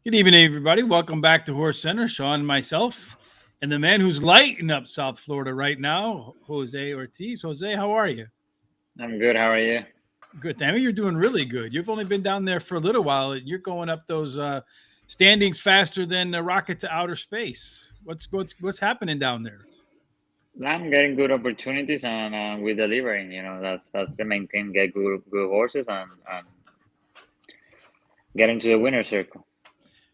Good evening, everybody. Welcome back to Horse Center. Shawn, myself, and the man who's lighting up South Florida right now, Jose Ortiz. Jose, how are you? I'm good. How are you? Good. Damn it, you're doing really good. You've only been down there for a little while. You're going up those standings faster than a rocket to outer space. What's happening down there? I'm getting good opportunities and we're delivering. That's the main thing. Get good horses and get into the winner's circle.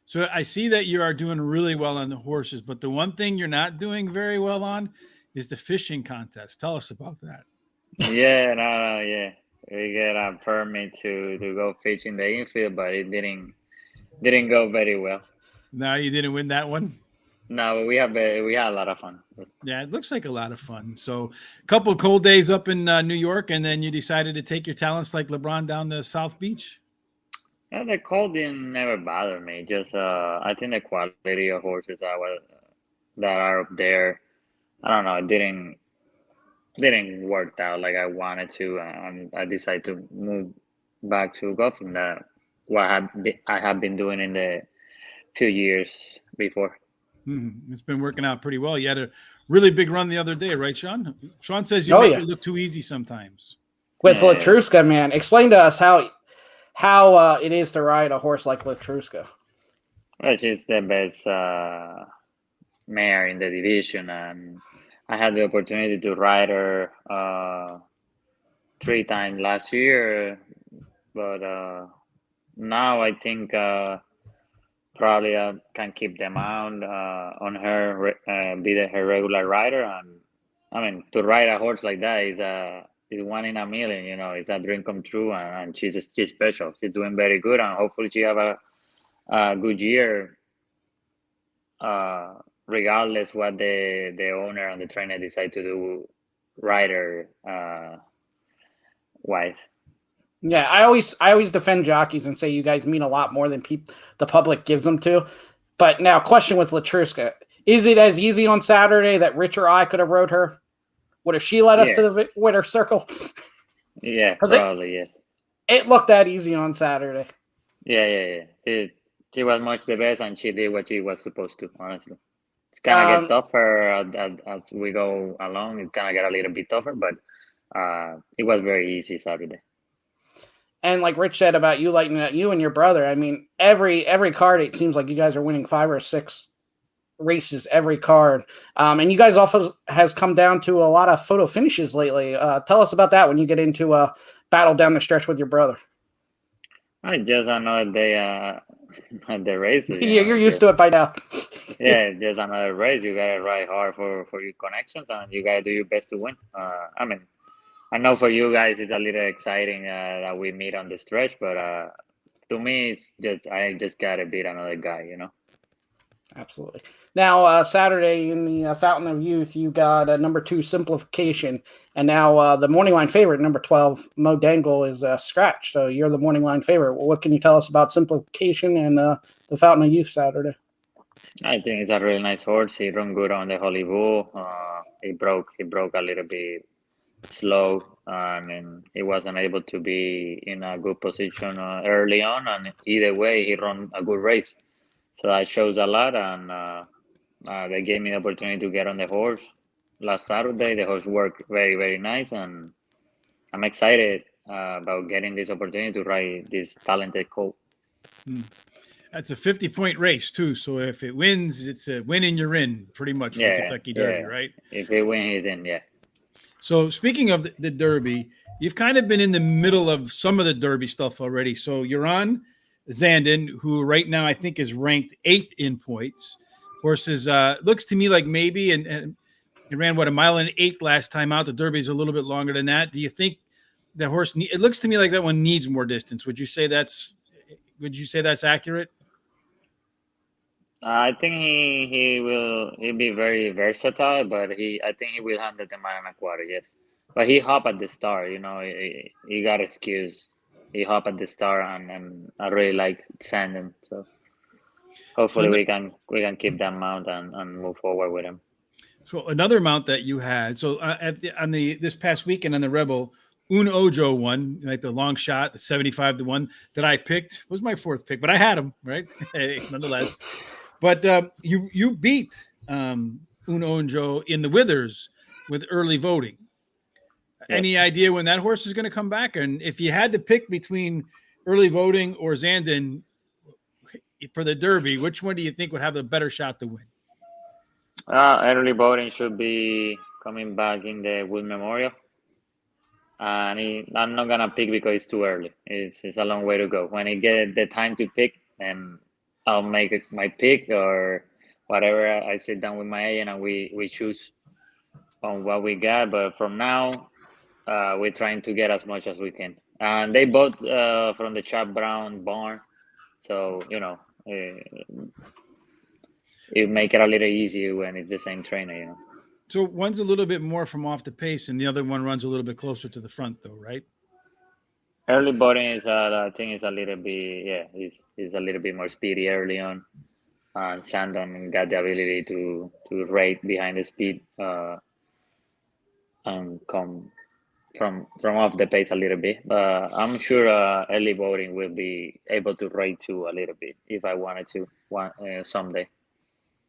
So I see that you are doing really well on the horses, but the one thing you're not doing very well on is the fishing contest. Tell us about that. Yeah. We get a permit to go fish in the infield, but it didn't go very well. No, you didn't win that one. No, but we had a lot of fun. Yeah, it looks like a lot of fun. So a couple of cold days up in New York, and then you decided to take your talents like LeBron down to South Beach? Yeah, the cold didn't never bother me. Just I think the quality of horses that are up there, I don't know, it didn't work out like I wanted to, and I decided to move back to golfing. That I have been doing in the few years before. It's been working out pretty well. You had a really big run the other day, right, Shawn? Shawn says you it look too easy sometimes. With Latruska, man. Explain to us how it is to ride a horse like Latruska. Well, she's the best mare in the division, and I had the opportunity to ride her 3 times last year, but now I think probably I can keep the mount on her, be her regular rider. And I mean, to ride a horse like that is one in a million. It's a dream come true, and she's special. She's doing very good, and hopefully she have a good year. Regardless what the owner and the trainer decide to do, rider wise. Yeah, I always defend jockeys and say you guys mean a lot more than the public gives them to. But now, question with Latruska: is it as easy on Saturday that Rich or I could have rode her? What if she led us to the winner circle? Yeah, probably yes. It looked that easy on Saturday. Yeah. She was much the best, and she did what she was supposed to. Honestly, it's gonna get tougher as we go along. It's gonna get a little bit tougher, but it was very easy Saturday. And like Rich said about you lighting up, you and your brother, I mean, every card, it seems like you guys are winning 5 or 6 races every card. And you guys also has come down to a lot of photo finishes lately. Tell us about that when you get into a battle down the stretch with your brother. I just another day at the races. You're used to it by now. Yeah, just another race. You gotta ride hard for your connections, and you gotta do your best to win. I mean, I know for you guys it's a little exciting that we meet on the stretch, but to me it's just I just gotta beat another guy, Absolutely. Now Saturday in the Fountain of Youth, you got number 2 Simplification, and now the morning line favorite, number 12 Mo Dangle, is scratched. So you're the morning line favorite. What can you tell us about Simplification and the Fountain of Youth Saturday? I think it's a really nice horse. He run good on the Holy Bull. He broke a little bit slow, and he wasn't able to be in a good position early on, and either way he run a good race, so that shows a lot. And they gave me the opportunity to get on the horse last Saturday. The horse worked very, very nice, and I'm excited about getting this opportunity to ride this talented colt. That's a 50-point race too, so if it wins, it's a win and you're in, pretty much, for Kentucky Derby, right? If it wins, he's in, yeah. So speaking of the Derby, you've kind of been in the middle of some of the Derby stuff already. So you're on Zandon, who right now I think is ranked 8th in points. Horses looks to me like maybe and it ran a mile and 1/8 last time out. The Derby's a little bit longer than that. Do you think the horse? It looks to me like that one needs more distance. Would you say that's accurate? I think he'll be very versatile, but I think he will handle the 1.25 miles, yes. But he hop at the start, he got excuse. He hop at the start, and I really like Sandon, so hopefully we can keep that mount and move forward with him. So another mount that you had, so this past weekend on the Rebel, Un Ojo one, like the long shot, the 75 to 1 that I picked was my fourth pick, but I had him, right? Nonetheless. But you beat Un Ojo in the Withers with early voting. Yes. Any idea when that horse is going to come back? And if you had to pick between early voting or Zandon for the Derby, which one do you think would have a better shot to win? Early voting should be coming back in the Wood Memorial. And I'm not gonna pick because it's too early. It's a long way to go. When I get the time to pick, then I'll make my pick or whatever. I sit down with my agent and we choose on what we got. But from now, we're trying to get as much as we can. And they both from the Chap Brown barn, so it make it a little easier when it's the same trainer. So one's a little bit more from off the pace, and the other one runs a little bit closer to the front, though, right? Early boarding is, I think, is a little bit, is a little bit more speedy early on. And Sandon got the ability to rate behind the speed and come from off the pace a little bit. I'm sure early voting will be able to rate too a little bit if I wanted to someday.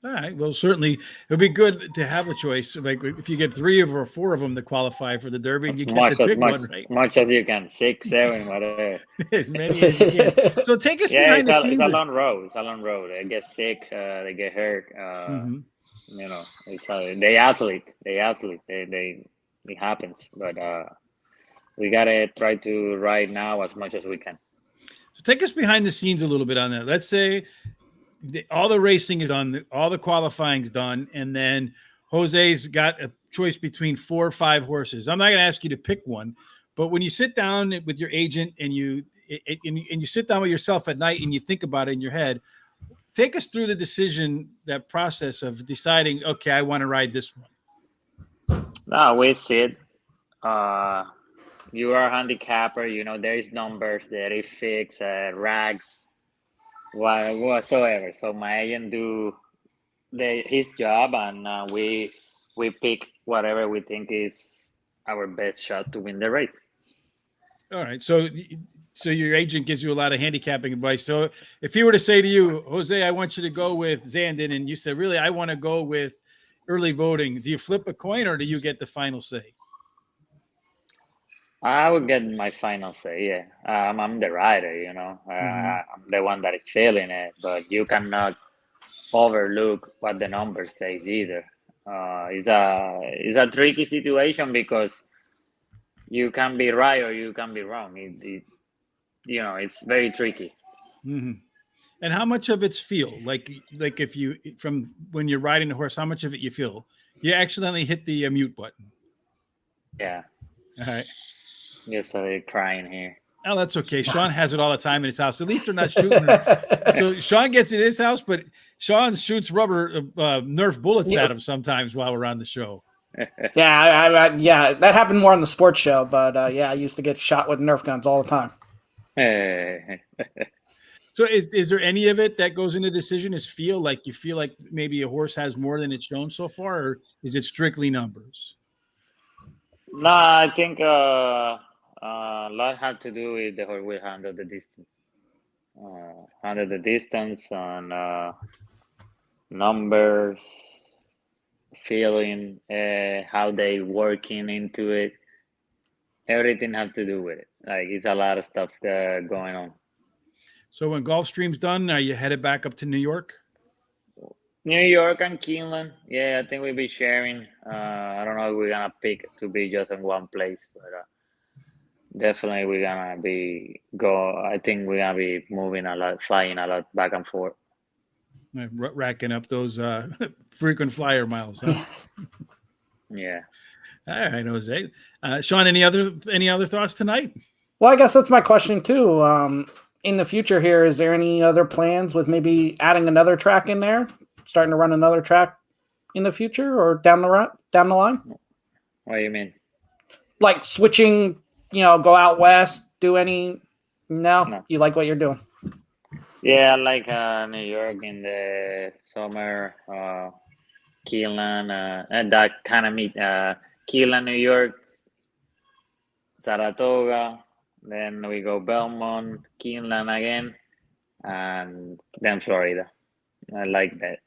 All right. Well, certainly it'll be good to have a choice. Like if you get 3 or 4 of them to qualify for the Derby, you get to pick one, right? Much as you can, 6, 7, whatever. As many as you can. So take us behind the scenes. It's a long road. It's a long road. They get sick. They get hurt. It's they athlete. It happens. But we gotta try to ride now as much as we can. So take us behind the scenes a little bit on that. Let's say all the racing is on, all the qualifying's done, and then Jose's got a choice between 4 or 5 horses. I'm not going to ask you to pick one, but when you sit down with your agent and you sit down with yourself at night and you think about it in your head, take us through the decision, that process of deciding, okay, I want to ride this one. No, we sit. You are a handicapper. There is numbers, there is fixed, rags, whatsoever. So my agent do his job, and we pick whatever we think is our best shot to win the race. All right. So your agent gives you a lot of handicapping advice. So if he were to say to you, Jose, I want you to go with Zandon, and you said, really, I want to go with early voting, do you flip a coin or do you get the final say? I would get my final say. Yeah, I'm the rider. I'm the one that is feeling it. But you cannot overlook what the number says either. It's a tricky situation because you can be right or you can be wrong. It's very tricky. Mm-hmm. And how much of it's feel? Like if you, from when you're riding the horse, how much of it you feel? You accidentally hit the mute button. Yeah. All right. Yes, they're crying here. Oh, that's okay. Shawn has it all the time in his house. At least they're not shooting her. So Shawn gets it in his house, but Shawn shoots rubber Nerf bullets at him sometimes while we're on the show. Yeah, that happened more on the sports show, but I used to get shot with Nerf guns all the time. So is there any of it that goes into decision? Is feel like you feel like maybe a horse has more than it's shown so far, or is it strictly numbers? No, I think a lot had to do with the horse will handle the distance, and numbers, feeling, how they working into it. Everything has to do with it. Like it's a lot of stuff going on. So when Gulfstream's done, are you headed back up to New York? New York and Keeneland. Yeah, I think we'll be sharing. I don't know if we're gonna pick to be just in one place, but definitely we're gonna I think we're gonna be moving a lot, flying a lot back and forth. Racking up those frequent flyer miles, huh? Yeah. All right, Jose. Shawn, any other thoughts tonight? Well, I guess that's my question too. In the future here, is there any other plans with maybe adding another track in there, starting to run another track in the future or down the line? What do you mean? Like switching, go out west, do any? No. You like what you're doing? Yeah, I like New York in the summer, Keeneland, and that kind of meet Keeneland, New York. Saratoga, then we go Belmont, Keeneland again, and then Florida. I like that.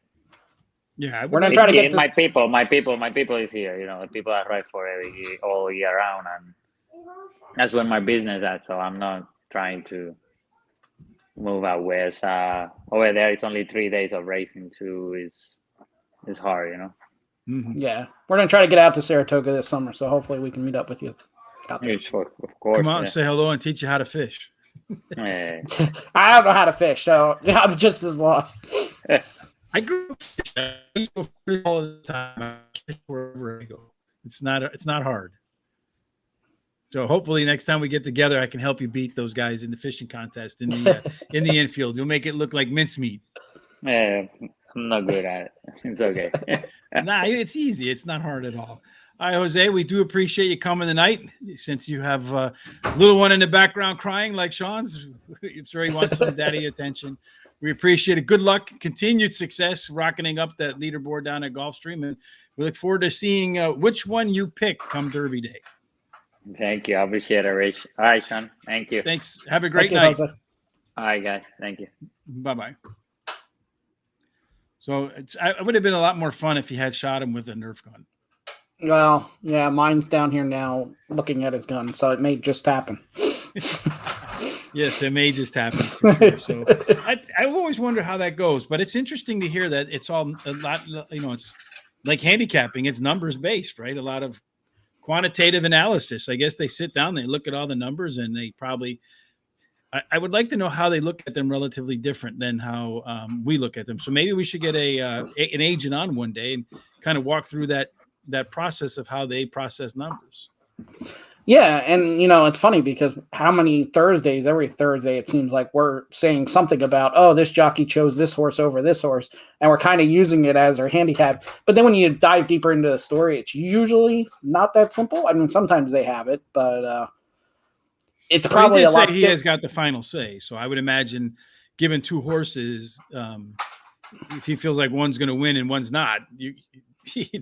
Yeah, We're gonna try to get my people is here. The people are right for all year round, and that's where my business at. So I'm not trying to move out west. Over there, it's only 3 days of racing too. It's hard, Mm-hmm. Yeah, we're gonna try to get out to Saratoga this summer, so hopefully we can meet up with you out there. Of course. Come out and say hello and teach you how to fish. Yeah. I don't know how to fish, so I'm just as lost. I grew up fishing. I used to go fish all the time. I fish wherever I go. It's not hard. So hopefully next time we get together, I can help you beat those guys in the fishing contest in the infield. You'll make it look like mincemeat. Yeah, I'm not good at it. It's okay. Nah, it's easy. It's not hard at all. All right, Jose, we do appreciate you coming tonight. Since you have a little one in the background crying like Sean's, I'm sure he wants some daddy attention. We appreciate it. Good luck, continued success, rocketing up that leaderboard down at Gulfstream, and we look forward to seeing which one you pick come Derby Day. Thank you. I appreciate it, Rich. All right, Sean. Thank you. Thanks. Have a great night. Jose. All right, guys. Thank you. Bye-bye. So it would have been a lot more fun if he had shot him with a Nerf gun. Well, yeah, mine's down here now looking at his gun, so it may just happen. Yes, it may just happen for sure. So I've always wondered how that goes, but it's interesting to hear that it's all a lot, it's like handicapping. It's numbers based, right? A lot of quantitative analysis. I guess they sit down, they look at all the numbers, and they probably, I would like to know how they look at them relatively different than how we look at them. So maybe we should get an agent on one day and kind of walk through that process of how they process numbers. Yeah, and it's funny because how many Thursdays, every Thursday, it seems like we're saying something about, oh, this jockey chose this horse over this horse, and we're kind of using it as our handicap. But then when you dive deeper into the story, it's usually not that simple. I mean, sometimes they have it, but it's probably a lot. He has got the final say, so I would imagine, given two horses, if he feels like one's going to win and one's not, he's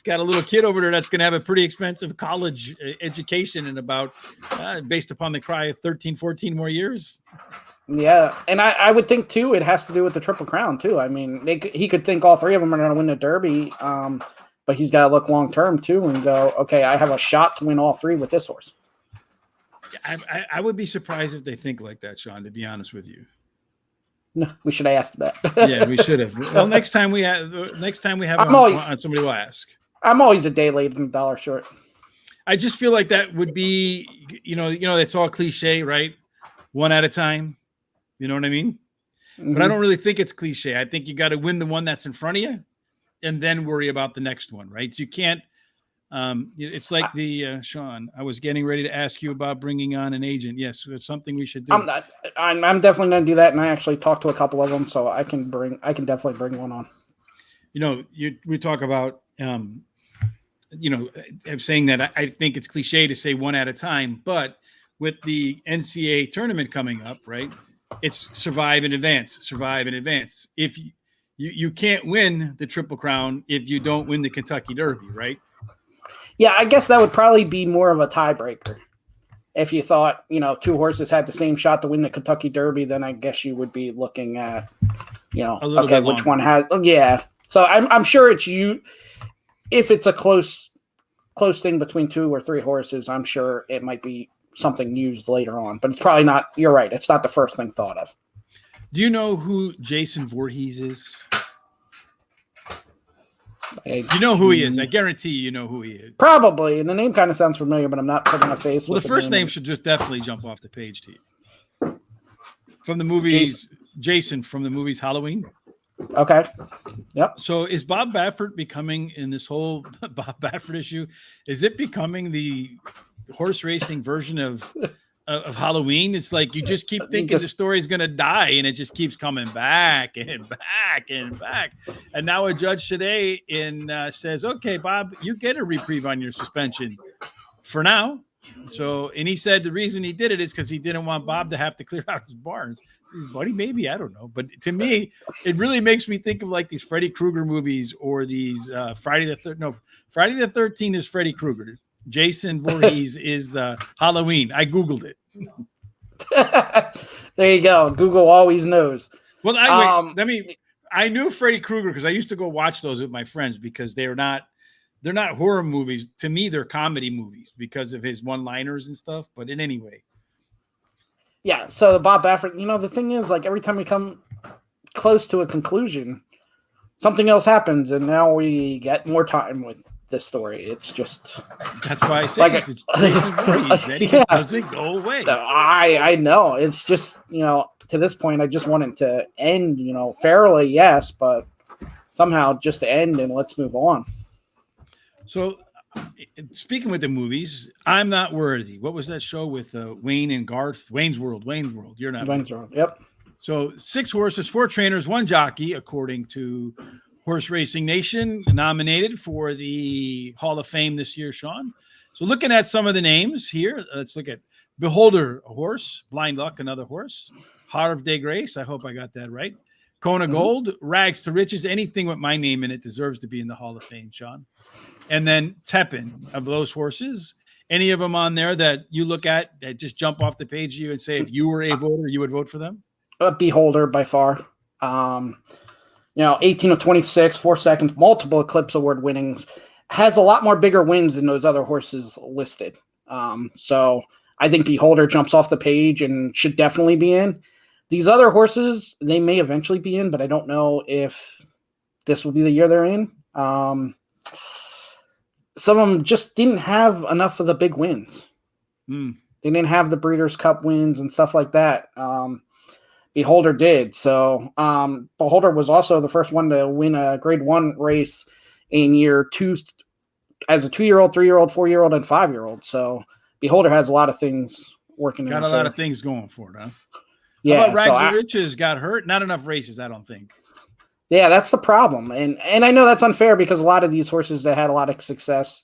got a little kid over there that's going to have a pretty expensive college education in about, based upon the cry, of 13, 14 more years. Yeah, and I would think, too, it has to do with the Triple Crown, too. I mean, he could think all three of them are going to win the Derby, but he's got to look long-term, too, and go, okay, I have a shot to win all three with this horse. I would be surprised if they think like that, Sean, to be honest with you. No, we should have asked that. Yeah, we should have. Well, next time we have somebody will ask. I'm always a day late and a dollar short. I just feel like that would be, it's all cliche, right? One at a time. You know what I mean? Mm-hmm. But I don't really think it's cliche. I think you got to win the one that's in front of you and then worry about the next one, right? So you can't, it's like Sean, I was getting ready to ask you about bringing on an agent. Yes, it's something we should do. I'm definitely going to do that. And I actually talked to a couple of them, so I can definitely bring one on. We talk about, I'm saying that I think it's cliche to say one at a time, but with the NCAA tournament coming up, right? It's survive in advance. If you can't win the Triple Crown if you don't win the Kentucky Derby, right? Yeah, I guess that would probably be more of a tiebreaker. If you thought, two horses had the same shot to win the Kentucky Derby, then I guess you would be looking at, okay, which one has? Yeah. So I'm sure it's you. If it's a close thing between two or three horses, I'm sure it might be something used later on. But it's probably not. You're right. It's not the first thing thought of. Do you know who Jason Voorhess is? You know who he is. I guarantee you know who he is. Probably. And the name kind of sounds familiar, but I'm not putting a face. Well, the first name should just definitely jump off the page to you. From the movies, Jason from the movies Halloween. Okay. Yep. So is Bob Baffert becoming, in this whole Bob Baffert issue, is it becoming the horse racing version of Halloween? It's like you just keep thinking the story's going to die, and it just keeps coming back and back and back. And now a judge today says, okay, Bob, you get a reprieve on your suspension for now. So, and he said the reason he did it is because he didn't want Bob to have to clear out his barns. His buddy, maybe, I don't know. But to me, it really makes me think of like these Freddy Krueger movies or these Friday the 13th is Freddy Krueger. Jason Voorhess is Halloween. I Googled it. There you go. Google always knows. Well, I knew Freddy Krueger because I used to go watch those with my friends because they're not horror movies. To me, they're comedy movies because of his one-liners and stuff. But in any way. Yeah, so the Bob Baffert, the thing is, like, every time we come close to a conclusion, something else happens, and now we get more time with this story. It's just... That's why I say it doesn't go away. I know. It's just, to this point, I just want it to end, fairly, yes, but somehow just to end and let's move on. So... Speaking with the movies, I'm Not Worthy. What was that show with Wayne and Garth? Wayne's World. You're not. Wayne's World. Yep. So 6 horses, 4 trainers, 1 jockey, according to Horse Racing Nation, nominated for the Hall of Fame this year, Shawn. So looking at some of the names here, let's look at Beholder, a horse. Blind Luck, another horse. Heart of Day Grace. I hope I got that right. Kona Gold, Rags to Riches. Anything with my name in it deserves to be in the Hall of Fame, Shawn. And then Tepin, of those horses, any of them on there that you look at that just jump off the page to you and say, if you were a voter, you would vote for them? Beholder by far. 18 of 26, 4 seconds, multiple Eclipse Award winnings, has a lot more bigger wins than those other horses listed. So I think Beholder jumps off the page and should definitely be in. These other horses, they may eventually be in, but I don't know if this will be the year they're in. Some of them just didn't have enough of the big wins. They didn't have the Breeders' Cup wins and stuff like that. Beholder did. So Beholder was also the first one to win a Grade 1 race in year 2 as a 2-year-old, 3-year-old, 4-year-old, and 5-year-old. So Beholder has a lot of things working. Got a lot of things going for it, huh? Yeah. How about Rags and Riches got hurt? Not enough races, I don't think. Yeah, that's the problem. And I know that's unfair because a lot of these horses that had a lot of success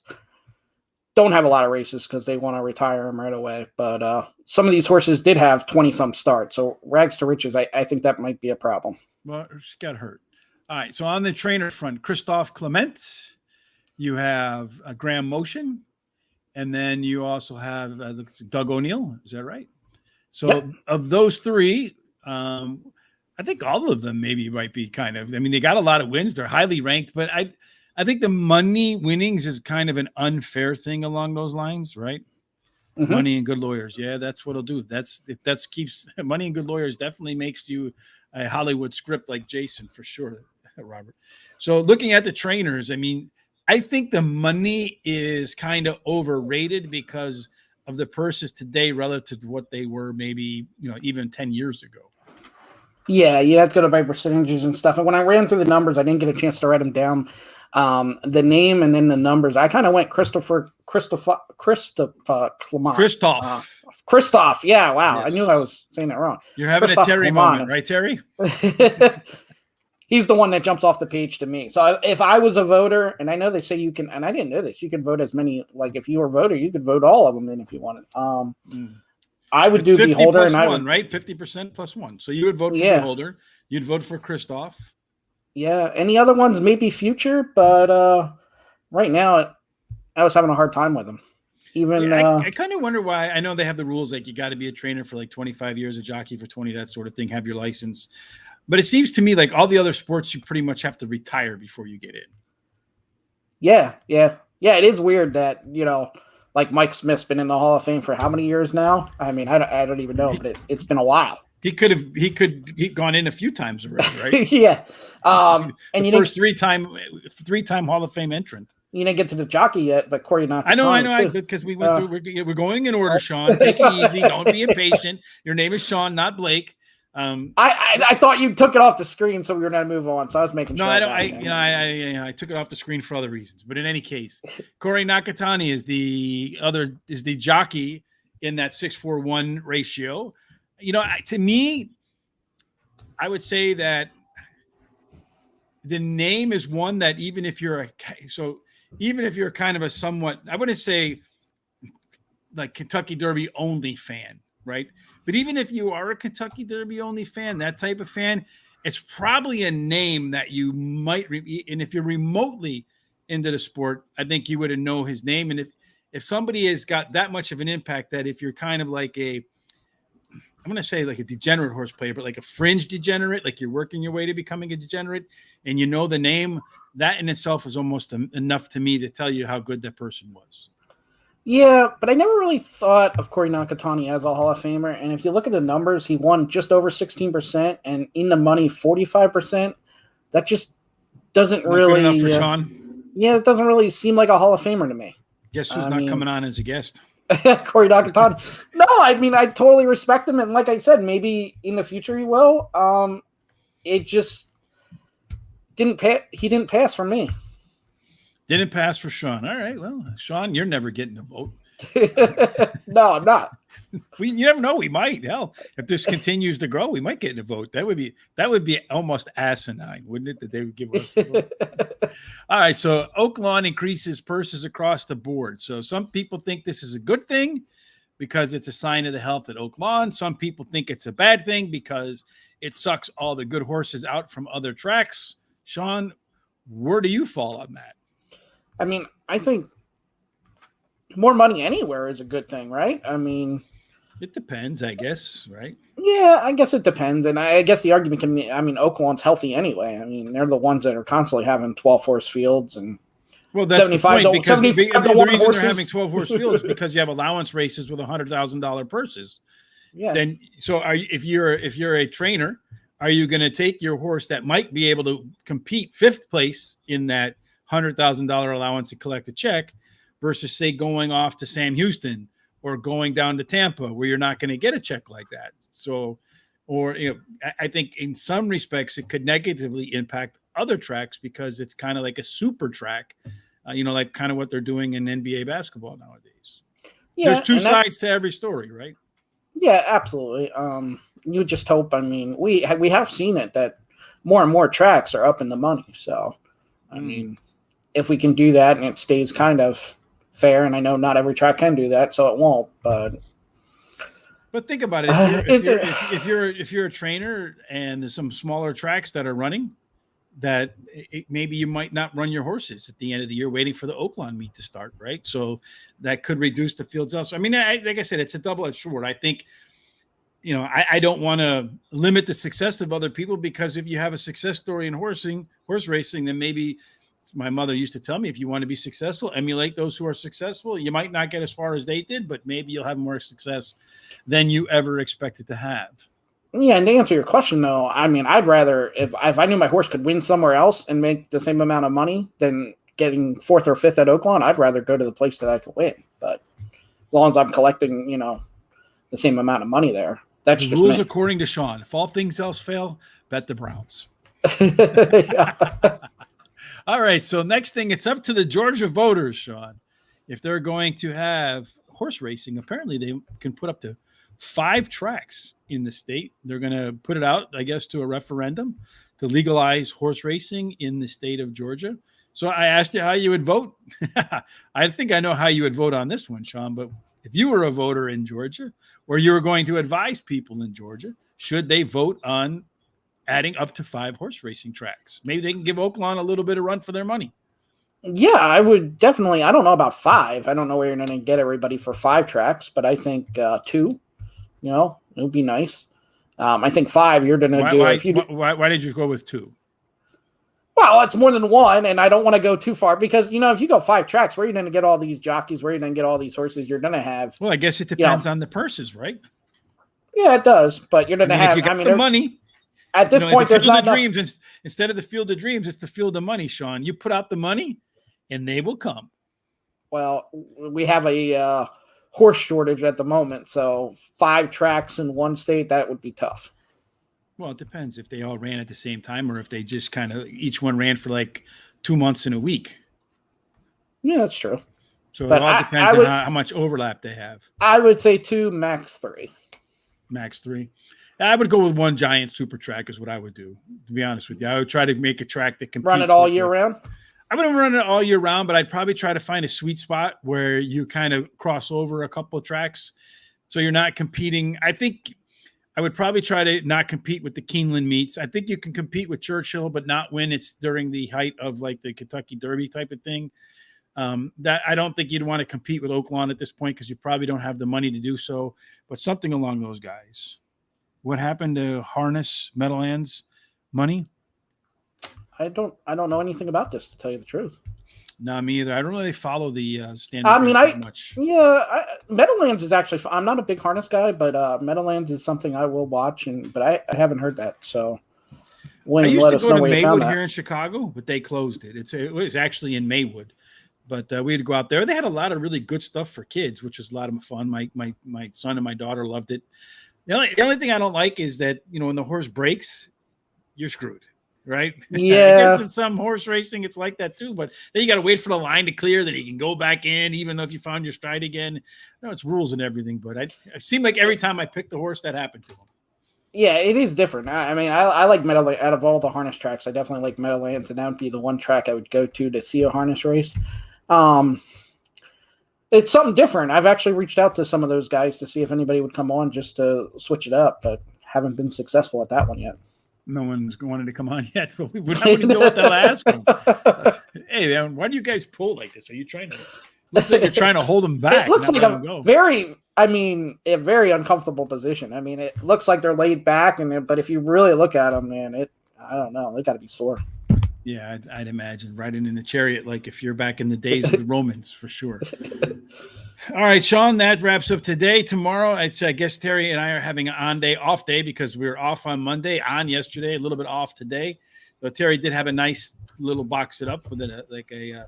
don't have a lot of races because they want to retire them right away. But some of these horses did have 20-some starts. So Rags to Riches, I think that might be a problem. Well, she got hurt. All right, so on the trainer front, Christophe Clement, you have Graham Motion, and then you also have Doug O'Neill. Is that right? So Of those 3, I think all of them maybe might be kind of, they got a lot of wins. They're highly ranked, but I think the money winnings is kind of an unfair thing along those lines, right? Mm-hmm. Money and Good Lawyers. Yeah, that's what it'll do. That's keeps Money and Good Lawyers definitely makes you a Hollywood script like Jason for sure, Robert. So looking at the trainers, I think the money is kind of overrated because of the purses today relative to what they were maybe, even 10 years ago. Yeah, you have to go by percentages and stuff. And when I ran through the numbers, I didn't get a chance to write them down. The name and then the numbers. I kind of went Christoph. Yeah, wow. Yes. I knew I was saying that wrong. You're having a Terry moment, right, Terry? He's the one that jumps off the page to me. So if I was a voter, and I know they say you can, and I didn't know this, you can vote as many, like if you were a voter, you could vote all of them in if you wanted. I would do Beholder and I would, right? 50% plus 1. So you would vote for Beholder. You'd vote for Christoph. Yeah. Any other ones maybe future, but right now I was having a hard time with them. Even I kind of wonder why. I know they have the rules like you got to be a trainer for like 25 years, a jockey for 20, that sort of thing, have your license. But it seems to me like all the other sports, you pretty much have to retire before you get in. Yeah. It is weird that, like Mike Smith's been in the Hall of Fame for how many years now? I don't even know, but it's been a while. He could gone in a few times already, right? Yeah. And the first three-time Hall of Fame entrant. You didn't get to the jockey yet, but Corey knocked. I know, because we went through. We're going in order, Shawn. Take it easy. Don't be impatient. Your name is Shawn, not Blake. I thought you took it off the screen, so we were going to move on. So I was making sure. No, I don't. I took it off the screen for other reasons. But in any case, Corey Nakatani is the jockey in that 6-4-1 ratio. To me, I would say that the name is one that even if you're kind of a somewhat, I wouldn't say like Kentucky Derby only fan, right? But even if you are a Kentucky Derby only fan, that type of fan, it's probably a name that you might, and if you're remotely into the sport, I think you would know his name. And if somebody has got that much of an impact that if you're kind of like I'm going to say like a degenerate horse player, but like a fringe degenerate, like you're working your way to becoming a degenerate and you know the name, that in itself is almost enough to me to tell you how good that person was. Yeah, but I never really thought of Corey Nakatani as a Hall of Famer. And if you look at the numbers, he won just over 16% and in the money 45%. That just doesn't Not really good enough for Shawn. Yeah, it doesn't really seem like a Hall of Famer to me. Guess who's not coming on as a guest? Corey Nakatani. No, I mean I totally respect him, and like I said, maybe in the future he will. It just didn't pass. He didn't pass for me. Didn't pass for Shawn. All right. Well, Shawn, you're never getting a vote. No, I'm not. You never know. We might. Hell, if this continues to grow, we might get a vote. That would be almost asinine, wouldn't it? That they would give us a vote. All right. So Oaklawn increases purses across the board. So some people think this is a good thing because it's a sign of the health at Oaklawn. Some people think it's a bad thing because it sucks all the good horses out from other tracks. Shawn, where do you fall on that? I mean, I think more money anywhere is a good thing, right? I mean, it depends, I guess, right? Yeah, I guess it depends. And I guess the argument can be, I mean, Oaklawn's healthy anyway. I mean, they're the ones that are constantly having 12 horse fields and well, that's the point because the reason they're having 12 horse fields because you have allowance races with $100,000 purses. Yeah. Then so if you're a trainer, are you going to take your horse that might be able to compete 5th place in that $100,000 allowance and collect a check versus say going off to Sam Houston or going down to Tampa where you're not going to get a check like that. So, or, I think in some respects it could negatively impact other tracks because it's kind of like a super track, like kind of what they're doing in NBA basketball nowadays. Yeah, there's two sides to every story, right? Yeah, absolutely. You just hope, I mean, we have seen it that more and more tracks are up in the money. So, I mean, if we can do that and it stays kind of fair, and I know not every track can do that, so it won't. But think about it: if you're a trainer and there's some smaller tracks that are running, that maybe you might not run your horses at the end of the year, waiting for the Oaklawn meet to start, right? So that could reduce the fields also. I mean, like I said, it's a double-edged sword. I think. I don't want to limit the success of other people because if you have a success story in horse racing, then maybe my mother used to tell me, if you want to be successful, emulate those who are successful. You might not get as far as they did, but maybe you'll have more success than you ever expected to have. Yeah, and to answer your question, though, I mean, I'd rather, if I knew my horse could win somewhere else and make the same amount of money than getting 4th or 5th at Oaklawn, I'd rather go to the place that I could win. But as long as I'm collecting, the same amount of money there. That's the just rules me. According to Shawn. If all things else fail, bet the Browns. All right. So next thing, it's up to the Georgia voters, Shawn. If they're going to have horse racing, apparently they can put up to 5 tracks in the state. They're going to put it out, I guess, to a referendum to legalize horse racing in the state of Georgia. So I asked you how you would vote. I think I know how you would vote on this one, Shawn, but if you were a voter in Georgia or you were going to advise people in Georgia, should they vote on adding up to 5 horse racing tracks? Maybe they can give Oaklawn a little bit of run for their money. Yeah, I would definitely. I don't know about 5. I don't know where you're going to get everybody for 5 tracks, but I think 2, it would be nice. I think 5, you're going to do. Why did you go with 2? Well, it's more than 1, and I don't want to go too far because, if you go 5 tracks, where are you going to get all these jockeys? Where are you going to get all these horses? You're going to have. Well, I guess it depends on the purses, right? Yeah, it does. But you're going to have. If you got the money. At this point, the there's Field not of Dreams. Instead of the Field of Dreams, it's the Field of Money, Shawn. You put out the money, and they will come. Well, we have a horse shortage at the moment, so 5 tracks in one state, that would be tough. Well, it depends if they all ran at the same time or if they just kind of each one ran for like 2 months in a week. Yeah, that's true. So it all depends on how much overlap they have. I would say 2, max 3. Max 3. I would go with 1 giant super track is what I would do, to be honest with you. I would try to make a track that competes. Run it all year round? I wouldn't run it all year round, but I'd probably try to find a sweet spot where you kind of cross over a couple of tracks. So you're not competing. I think I would probably try to not compete with the Keeneland meets. I think you can compete with Churchill, but not when it's during the height of like the Kentucky Derby type of thing. That I don't think you'd want to compete with Oaklawn at this point because you probably don't have the money to do so, but something along those guys. What happened to Harness Meadowlands money? I don't know anything about this, to tell you the truth. No, me either. I don't really follow the standard. I mean, much. Meadowlands is actually. I'm not a big Harness guy, but Meadowlands is something I will watch. But I haven't heard that. So I used to go to Maywood here in Chicago, but they closed it. It was actually in Maywood, but we had to go out there. They had a lot of really good stuff for kids, which was a lot of fun. My son and my daughter loved it. The only thing I don't like is that when the horse breaks, you're screwed. Right? Yeah. I guess in some horse racing, it's like that too. But then you got to wait for the line to clear, then you can go back in, even though if you found your stride again. It's rules and everything. But I seem like every time I picked the horse, that happened to him. Yeah, it is different. I mean, I like Meadowlands. Out of all the harness tracks, I definitely like Meadowlands, and that would be the one track I would go to see a harness race. It's something different. I've actually reached out to some of those guys to see if anybody would come on just to switch it up, but haven't been successful at that one yet. No one's wanted to come on yet, but we wouldn't know what they'll ask them. Hey, man, why do you guys pull like this? Are you trying to? Looks like you're trying to hold them back. It looks like a very uncomfortable position. I mean, it looks like they're laid back, but if you really look at them, man, I don't know, they got to be sore. Yeah, I'd imagine riding in the chariot, like if you're back in the days of the Romans, for sure. All right, Shawn, that wraps up today. Tomorrow, I guess Terry and I are having an off day because we were off on Monday, on yesterday, a little bit off today. But Terry did have a nice little box set up with a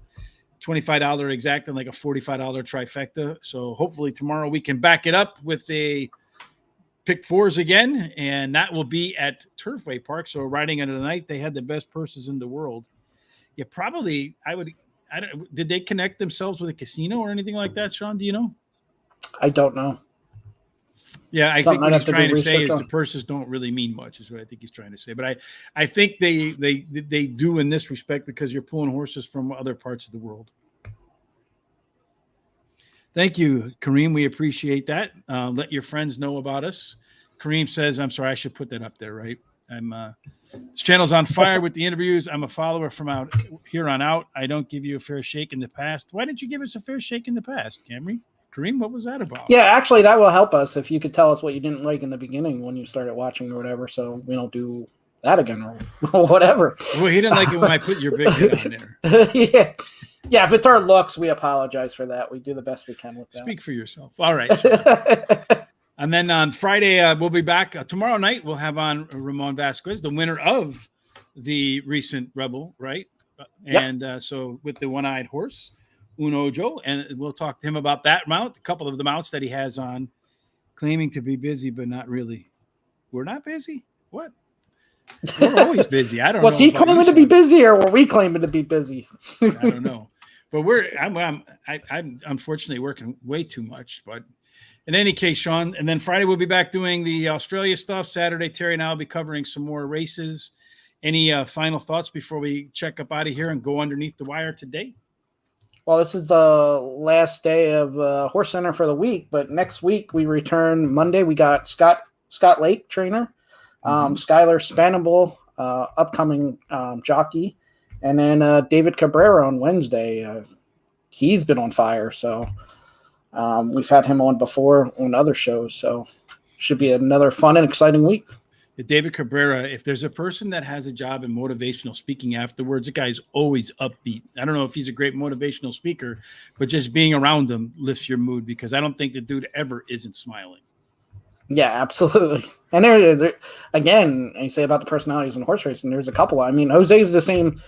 $25 exact and like a $45 trifecta. So hopefully tomorrow we can back it up with a pick fours again, and that will be at Turfway Park. So riding into the night, they had the best purses in the world. Yeah, probably did they connect themselves with a casino or anything like that, Shawn? Do you know? I don't know. Yeah, I think what he's trying to say is the purses don't really mean much, is what I think he's trying to say. But I think they do in this respect because you're pulling horses from other parts of the world. Thank you, Kareem. We appreciate that. Let your friends know about us. Kareem says, I'm sorry, I should put that up there, right? This channel's on fire with the interviews. I'm a follower from out here on out. I don't give you a fair shake in the past. Why didn't you give us a fair shake in the past, Camry? Kareem, what was that about? Yeah, actually, that will help us if you could tell us what you didn't like in the beginning when you started watching or whatever, so we don't do that again or whatever. Well, he didn't like it when I put your big head on there. Yeah, if it's our looks, we apologize for that. We do the best we can with that. Speak for yourself. All right. And then on Friday, we'll be back. Tomorrow night, we'll have on Ramon Vasquez, the winner of the recent Rebel, right? Yep. And so with the one-eyed horse, Unojo, and we'll talk to him about that mount, a couple of the mounts that he has on, claiming to be busy, but not really. We're not busy? What? We're always busy. I don't know. Was he claiming to be busy, or were we claiming to be busy? I don't know. But I'm unfortunately working way too much. But in any case, Shawn, and then Friday we'll be back doing the Australia stuff. Saturday, Terry and I will be covering some more races. Any final thoughts before we check up out of here and go underneath the wire today? Well, this is the last day of Horse Center for the week, but next week we return Monday. We got Scott Lake, trainer, Skylar Spanable, upcoming jockey, and then David Cabrera on Wednesday. He's been on fire, so we've had him on before on other shows, so should be another fun and exciting week. David Cabrera, if there's a person that has a job in motivational speaking afterwards, the guy's always upbeat. I don't know if he's a great motivational speaker, but just being around him lifts your mood, because I don't think the dude ever isn't smiling. Yeah, absolutely. And there again, you say about the personalities in horse racing, there's a couple. I mean, Jose's the same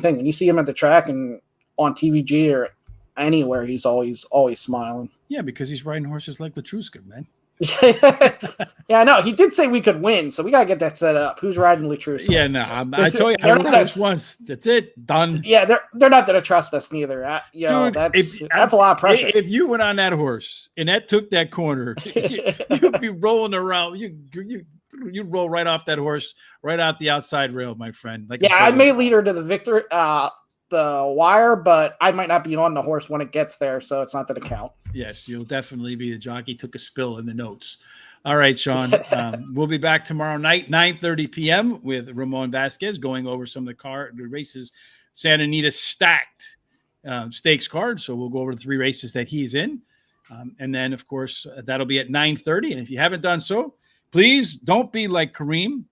thing. When you see him at the track and on TVG or anywhere, he's always smiling. Yeah, because he's riding horses like Latruska, man. Yeah, I know. He did say we could win, so we gotta get that set up. Who's riding Latruska? Yeah, no, I told you, I don't know which ones. That's it, done. Yeah, they're not gonna trust us neither. Dude, that's a lot of pressure. If you went on that horse and that took that corner, you'd be rolling around. You roll right off that horse, right out the outside rail, my friend. Like, yeah, I may lead her to the victory, the wire, but I might not be on the horse when it gets there, so it's not going to count. Yes, you'll definitely be the jockey. Took a spill in the notes. All right, Shawn. We'll be back tomorrow night, 9:30 p.m. with Ramon Vasquez, going over some of the races. Santa Anita stacked stakes card. So we'll go over the 3 races that he's in. And then, of course, that'll be at 9:30. And if you haven't done so, please don't be like Kareem.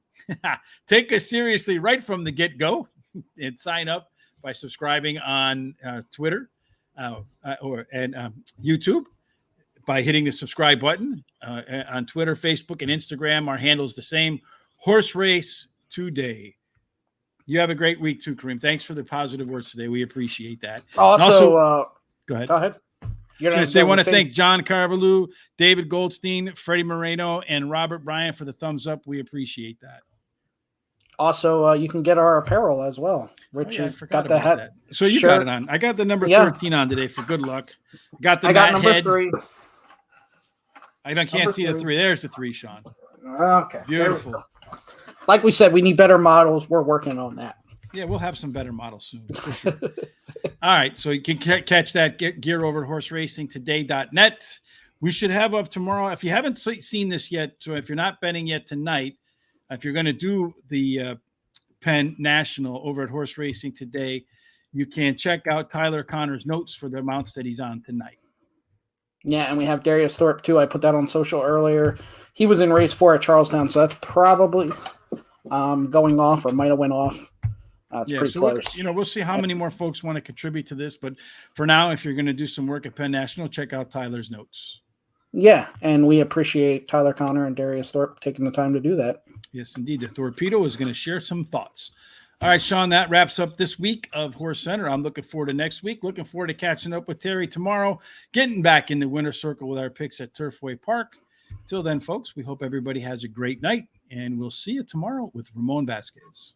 Take us seriously right from the get-go and sign up by subscribing on Twitter or YouTube by hitting the subscribe button on Twitter, Facebook, and Instagram. Our handle's the same, Horse Race Today. You have a great week too, Kareem. Thanks for the positive words today. We appreciate that. Also, go ahead. Go ahead. I want to thank John Carvalho, David Goldstein, Freddie Moreno, and Robert Bryan for the thumbs up. We appreciate that. Also, you can get our apparel as well. Rich, I forgot got the hat. that. So you got it on. I got the number 13 on today for good luck. Got the number head. 3. I can't see the 3. There's the 3, Sean. Okay. Beautiful. Like we said, we need better models. We're working on that. Yeah, we'll have some better models soon, for sure. All right, so you can catch that gear over at horseracingtoday.net. We should have up tomorrow. If you haven't seen this yet, so if you're not betting yet tonight, if you're going to do the Penn National over at Horse Racing Today, you can check out Tyler Connor's notes for the amounts that he's on tonight. Yeah, and we have Darius Thorpe, too. I put that on social earlier. He was in race 4 at Charlestown, so that's probably going off or might have went off. It's pretty close. We'll see how many more folks want to contribute to this. But for now, if you're going to do some work at Penn National, check out Tyler's notes. Yeah, and we appreciate Tyler Connor and Darius Thorpe taking the time to do that. Yes, indeed. The Torpedo is going to share some thoughts. All right, Sean, that wraps up this week of Horse Center. I'm looking forward to next week. Looking forward to catching up with Terry tomorrow, getting back in the winner's circle with our picks at Turfway Park. Till then, folks, we hope everybody has a great night, and we'll see you tomorrow with Ramon Vasquez.